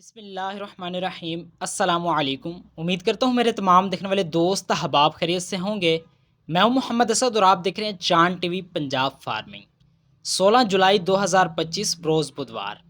बिस्मिल्लाहिर्रहमानिर्रहीम अस्सलामुअलैकुम। उम्मीद करता हूँ मेरे तमाम देखने वाले दोस्त अहबाब खैरियत से होंगे। मैं हूँ मोहम्मद असद और आप देख रहे हैं चांद टीवी पंजाब फार्मिंग। 16 जुलाई 2025 रोज़ बुधवार।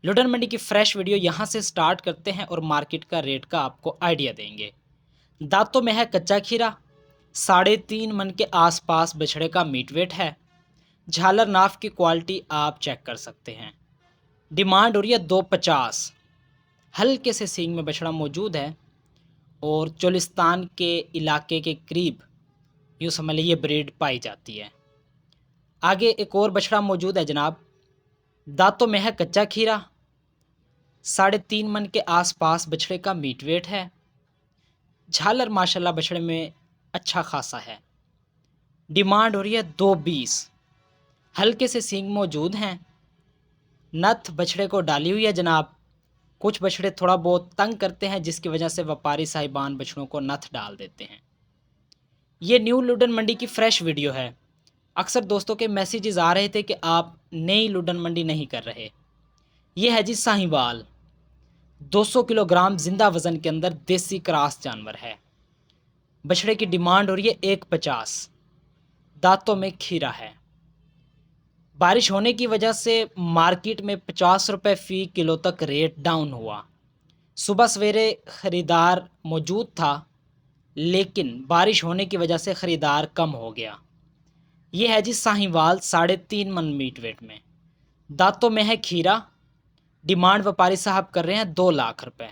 लुधन मंडी की फ्रेश वीडियो यहाँ से स्टार्ट करते हैं और मार्केट का रेट का आपको आइडिया देंगे। दांतों में है कच्चा खीरा, 3.5 मन के आसपास बछड़े का मीट वेट है। झालर नाफ की क्वालिटी आप चेक कर सकते हैं। डिमांड हो रही है 250। हल्के से सींग में बछड़ा मौजूद है और चोलिस्तान के इलाके के करीब यूँ समझ लीजिए ब्रीड पाई जाती है। आगे एक और बछड़ा मौजूद है जनाब। दांतों में है कच्चा खीरा, 3.5 मन के आसपास बछड़े का मीट वेट है। झालर माशाल्लाह बछड़े में अच्छा खासा है। डिमांड हो रही है 220। हल्के से सींग मौजूद हैं। नथ बछड़े को डाली हुई है जनाब। कुछ बछड़े थोड़ा बहुत तंग करते हैं जिसकी वजह से व्यापारी साहिबान बछड़ों को नथ डाल देते हैं। ये न्यू लुधन मंडी की फ्रेश वीडियो है। अक्सर दोस्तों के मैसेजेस आ रहे थे कि आप नई लुधन मंडी नहीं कर रहे। ये है जी साहिवाल, 200 किलोग्राम जिंदा वज़न के अंदर देसी क्रॉस जानवर है। बछड़े की डिमांड हो रही है 150। दांतों में खीरा है। बारिश होने की वजह से मार्केट में 50 रुपये फ़ी किलो तक रेट डाउन हुआ। सुबह सवेरे ख़रीदार मौजूद था लेकिन बारिश होने की वजह से ख़रीदार कम हो गया। ये है जी साहिवाल, 3.5 मन मीट वेट में। दांतों में है खीरा। डिमांड व्यापारी साहब कर रहे हैं 2 लाख रुपए।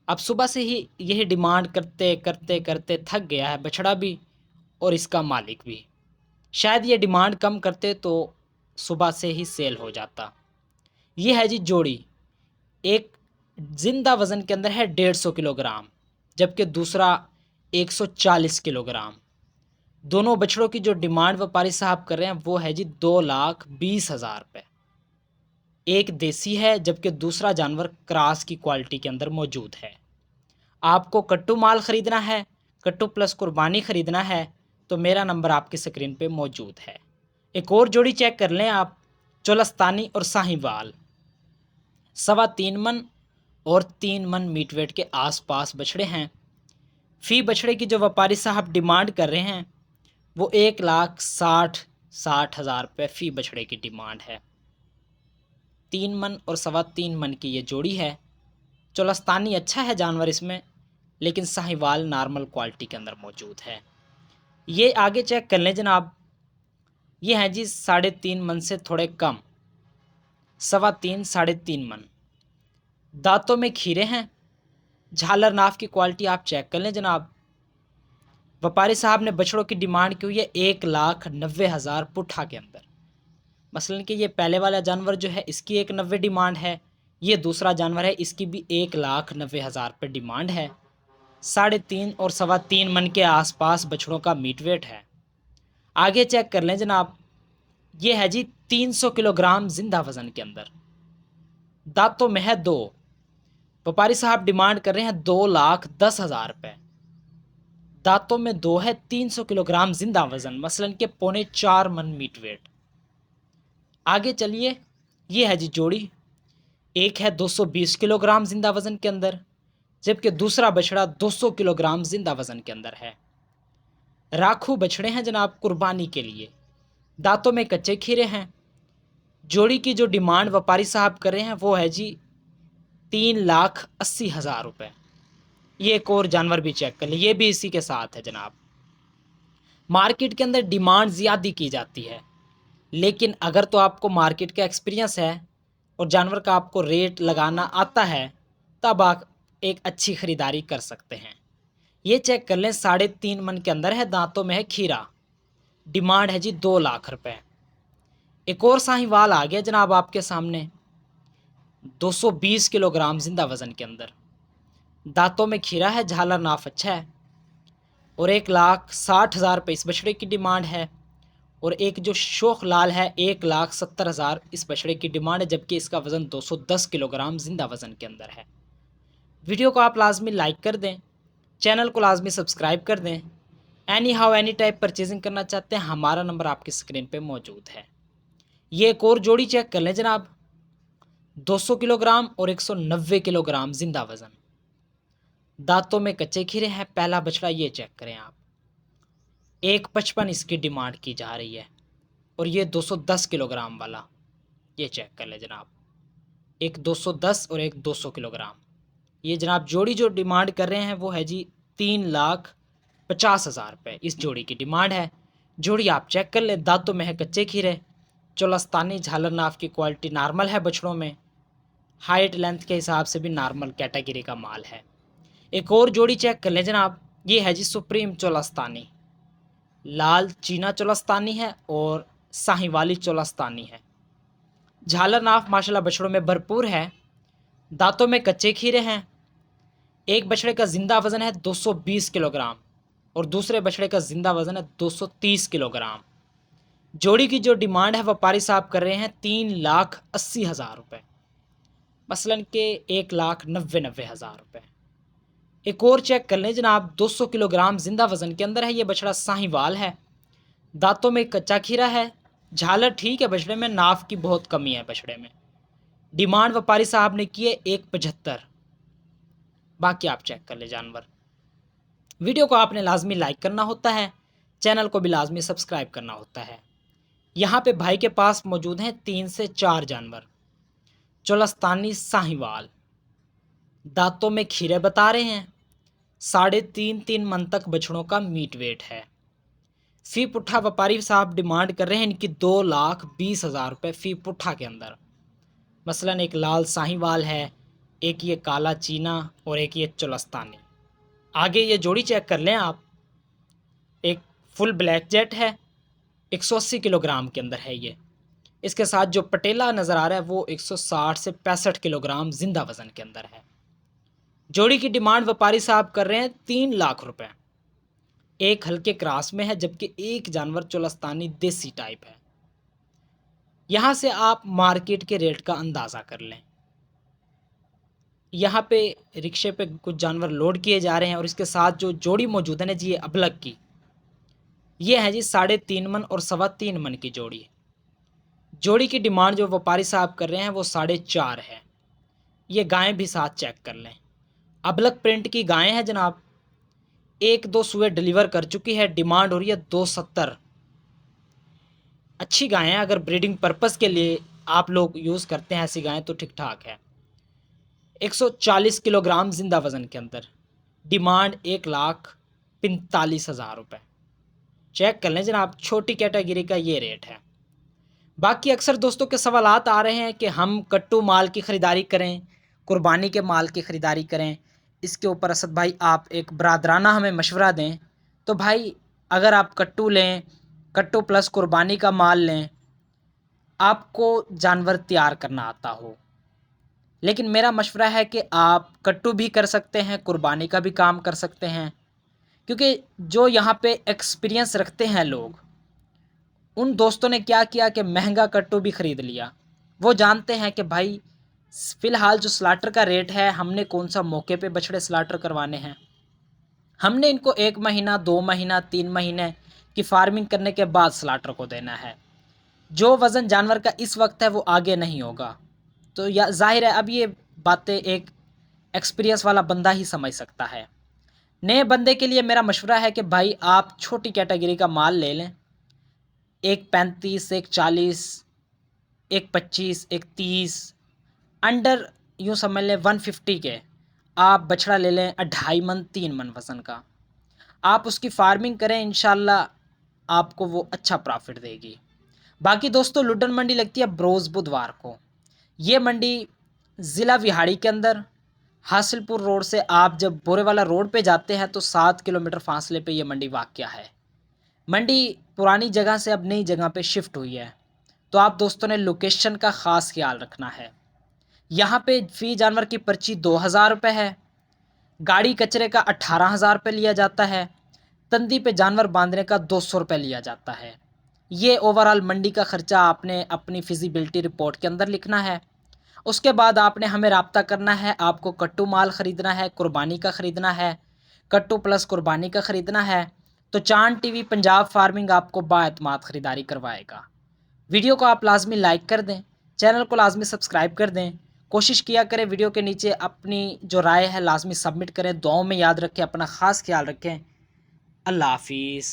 अब सुबह से ही यही डिमांड करते करते करते थक गया है बछड़ा भी और इसका मालिक भी। शायद ये डिमांड कम करते तो सुबह से ही सेल हो जाता। ये है जी जोड़ी। एक जिंदा वज़न के अंदर है 150 किलोग्राम जबकि दूसरा 140 किलोग्राम। दोनों बछड़ों की जो डिमांड व्यापारी साहब कर रहे हैं वो है जी 2,20,000 रुपये। एक देसी है जबकि दूसरा जानवर क्रॉस की क्वालिटी के अंदर मौजूद है। आपको कट्टू माल ख़रीदना है, कट्टू प्लस कुर्बानी ख़रीदना है तो मेरा नंबर आपकी स्क्रीन पे मौजूद है। एक और जोड़ी चेक कर लें आप, चोलस्तानी और साहिवाल। 3.25 मन और 3 मन मीट वेट के आसपास बछड़े हैं। फ़ी बछड़े की जो व्यापारी साहब डिमांड कर रहे हैं वो 1,60,000 रुपये फ़ी बछड़े की डिमांड है। 3 मन और 3.25 मन की ये जोड़ी है। चोलस्तानी अच्छा है जानवर इसमें, लेकिन साहिवाल नॉर्मल क्वालिटी के अंदर मौजूद है। ये आगे चेक कर लें जनाब। ये हैं जी 3.5 मन से थोड़े कम, 3.25 3.5 मन। दांतों में खीरे हैं। झालर नाफ की क्वालिटी आप चेक कर लें जनाब। व्यापारी साहब ने बछड़ों की डिमांड की हुई है 1,90,000 पुट्ठा के अंदर। मसलन कि ये पहले वाला जानवर जो है इसकी 1,90 डिमांड है, ये दूसरा जानवर है इसकी भी 1,90,000 रुपये डिमांड है। 3.5 और 3.25 मन के आसपास बछड़ों का मीट वेट है। आगे चेक कर लें जनाब। ये है जी 300 किलोग्राम जिंदा वज़न के अंदर। दांतों में है 2। व्यापारी साहब डिमांड कर रहे हैं 2,10,000 रुपये। दांतों में 2 है, 300 किलोग्राम जिंदा वज़न, मसलन के 3.25 मन मीट वेट। आगे चलिए। ये है जी जोड़ी। एक है 220 किलोग्राम जिंदा वज़न के अंदर जबकि दूसरा बछड़ा 200 किलोग्राम जिंदा वज़न के अंदर है। राखू बछड़े हैं जनाब कुर्बानी के लिए। दांतों में कच्चे खीरे हैं। जोड़ी की जो डिमांड व्यापारी साहब कर रहे हैं वो है जी 3,80,000 रुपये। ये एक और जानवर भी चेक कर लीजिए, ये भी इसी के साथ है जनाब। मार्केट के अंदर डिमांड ज़्यादा की जाती है, लेकिन अगर तो आपको मार्केट का एक्सपीरियंस है और जानवर का आपको रेट लगाना आता है तब आप एक अच्छी ख़रीदारी कर सकते हैं। ये चेक कर लें, 3.5 मन के अंदर है। दांतों में है खीरा। डिमांड है जी 2 लाख रुपए। एक और साहिवाल आ गया जनाब आपके सामने, 220 किलोग्राम जिंदा वज़न के अंदर। दांतों में खीरा है, झालर नाफ अच्छा है और 1,60,000 रुपये इस बछड़े की डिमांड है। और एक जो शोख लाल है 1,70,000 इस बछड़े की डिमांड है जबकि इसका वज़न 210 किलोग्राम जिंदा वज़न के अंदर है। वीडियो को आप लाजमी लाइक कर दें, चैनल को लाजमी सब्सक्राइब कर दें। Any how any type purchasing करना चाहते हैं हमारा नंबर आपकी स्क्रीन पे मौजूद है। ये एक और जोड़ी चेक कर लें जनाब। 200 किलोग्राम और 190 किलोग्राम जिंदा वजन। दांतों में कच्चे खीरे हैं। पहला बछड़ा ये चेक करें आप, 155 इसकी डिमांड की जा रही है। और ये 210 किलोग्राम वाला ये चेक कर ले जनाब, एक 210 और एक 200 किलोग्राम। ये जनाब जोड़ी जो डिमांड कर रहे हैं वो है जी 3,50,000 रुपये इस जोड़ी की डिमांड है। जोड़ी आप चेक कर ले, दांतों में है कच्चे खीरे, चोलस्तानी झालर नाफ की क्वालिटी नॉर्मल है बछड़ों में, हाइट लेंथ के हिसाब से भी नॉर्मल कैटेगरी का माल है। एक और जोड़ी चेक कर लें जनाब, ये है जी सुप्रीम चोलस्तानी, लाल चीना चोलस्तानी है और साहिवाली चोलस्तानी है। झालर नाफ माशाल्लाह बछड़ों में भरपूर है, दांतों में कच्चे खीरे हैं। एक बछड़े का जिंदा वजन है 220 किलोग्राम और दूसरे बछड़े का जिंदा वजन है 230 किलोग्राम। जोड़ी की जो डिमांड है व्यापारी साहब कर रहे हैं 3,80,000 रुपये, मसलन के 1,90,000 रुपये। एक और चेक कर लें जनाब, 200 किलोग्राम जिंदा वजन के अंदर है। ये बछड़ा साहिवाल है, दांतों में कच्चा खीरा है, झालर ठीक है बछड़े में, नाफ की बहुत कमी है बछड़े में। डिमांड व्यापारी साहब ने की है 1,75। बाकी आप चेक कर ले जानवर। वीडियो को आपने लाजमी लाइक करना होता है, चैनल को भी लाजमी सब्सक्राइब करना होता है। यहाँ पे भाई के पास मौजूद हैं 3 से 4 जानवर। चोलस्तानी साहिवाल, दांतों में खीरे बता रहे हैं, 3.5-3 मन तक बछड़ों का मीट वेट है। फी पुट्ठा व्यापारी साहब डिमांड कर रहे हैं इनकी 2,20,000 रुपये फी पुट्ठा के अंदर। मसलन एक लाल साहिवाल है, एक ये काला चीना और एक ये चोलस्तानी। आगे ये जोड़ी चेक कर लें आप, एक फुल ब्लैक जेट है, 180 किलोग्राम के अंदर है ये। इसके साथ जो पटेला नज़र आ रहा है वो 160 से 65 किलोग्राम जिंदा वजन के अंदर है। जोड़ी की डिमांड व्यापारी साहब कर रहे हैं 3 लाख रुपए। एक हल्के क्रास में है जबकि एक जानवर चोलस्तानी देसी टाइप है। यहाँ से आप मार्केट के रेट का अंदाज़ा कर लें। यहाँ पे रिक्शे पे कुछ जानवर लोड किए जा रहे हैं और इसके साथ जो जोड़ी मौजूद है ना जी, ये अबलग की, ये है जी 3.5 मन और 3.25 मन की जोड़ी। जोड़ी की डिमांड जो व्यापारी साहब कर रहे हैं वो 4.5 है। ये गायें भी साथ चेक कर लें, अबलग प्रिंट की गायें हैं जनाब। 1-2 सुए डिलीवर कर चुकी है, डिमांड हो रही है 270। अच्छी गायें हैं, अगर ब्रीडिंग पर्पस के लिए आप लोग यूज़ करते हैं ऐसी गायें तो ठीक ठाक है। 140 किलोग्राम जिंदा वजन के अंदर, डिमांड 1,45,000 रुपये। चेक कर लें जनाब, छोटी कैटेगरी का ये रेट है। बाकी अक्सर दोस्तों के सवालात आ रहे हैं कि हम कट्टू माल की ख़रीदारी करें, कुर्बानी के माल की ख़रीदारी करें। इसके ऊपर असद भाई आप एक बरादराना हमें मशवरा दें। तो भाई अगर आप कट्टू लें, कट्टू प्लस कुर्बानी का माल लें, आपको जानवर तैयार करना आता हो, लेकिन मेरा मशवरा है कि आप कट्टू भी कर सकते हैं, कुर्बानी का भी काम कर सकते हैं। क्योंकि जो यहाँ पे एक्सपीरियंस रखते हैं लोग, उन दोस्तों ने क्या किया कि महंगा कट्टू भी ख़रीद लिया। वो जानते हैं कि भाई फ़िलहाल जो स्लाटर का रेट है, हमने कौन सा मौके पे बछड़े स्लाटर करवाने हैं। हमने इनको 1 महीना 2 महीना 3 महीने की फार्मिंग करने के बाद स्लाटर को देना है। जो वज़न जानवर का इस वक्त है वो आगे नहीं होगा। तो या जाहिर है अब ये बातें एक एक्सपीरियंस वाला बंदा ही समझ सकता है। नए बंदे के लिए मेरा मशवरा है कि भाई आप छोटी कैटेगरी का माल ले लें, 1.35, 1.40, 1.25, 1.30, अंडर यूँ समझ लें 150 के आप बछड़ा ले लें 2.5 मन 3 मन वज़न का। आप उसकी फार्मिंग करें, इंशाल्लाह आपको वो अच्छा प्रॉफिट देगी। बाकी दोस्तों लुड्डन मंडी लगती है रोज़ बुधवार को। ये मंडी ज़िला विहाड़ी के अंदर हासिलपुर रोड से आप जब बोरेवाला रोड पे जाते हैं तो 7 किलोमीटर फासले पे ये मंडी वाक़या है। मंडी पुरानी जगह से अब नई जगह पे शिफ्ट हुई है, तो आप दोस्तों ने लोकेशन का ख़ास ख्याल रखना है। यहाँ पे फ़ी जानवर की पर्ची 2,000 रुपये है, गाड़ी कचरे का 18,000 रुपये लिया जाता है, तंदी पे जानवर बांधने का 200 रुपये लिया जाता है। ये ओवरऑल मंडी का ख़र्चा आपने अपनी फिजिबिलिटी रिपोर्ट के अंदर लिखना है। उसके बाद आपने हमें रब्ता करना है। आपको कट्टू माल ख़रीदना है, कुर्बानी का ख़रीदना है, कट्टू प्लस कुर्बानी का ख़रीदना है, तो चांद टीवी पंजाब फार्मिंग आपको बाएतमाद ख़रीदारी करवाएगा। वीडियो को आप लाजमी लाइक कर दें, चैनल को लाजमी सब्सक्राइब कर दें। कोशिश किया करें वीडियो के नीचे अपनी जो राय है लाजमी सबमिट करें। दुआओं में याद रखें, अपना ख़ास ख्याल रखें। अल्लाह हाफिज़।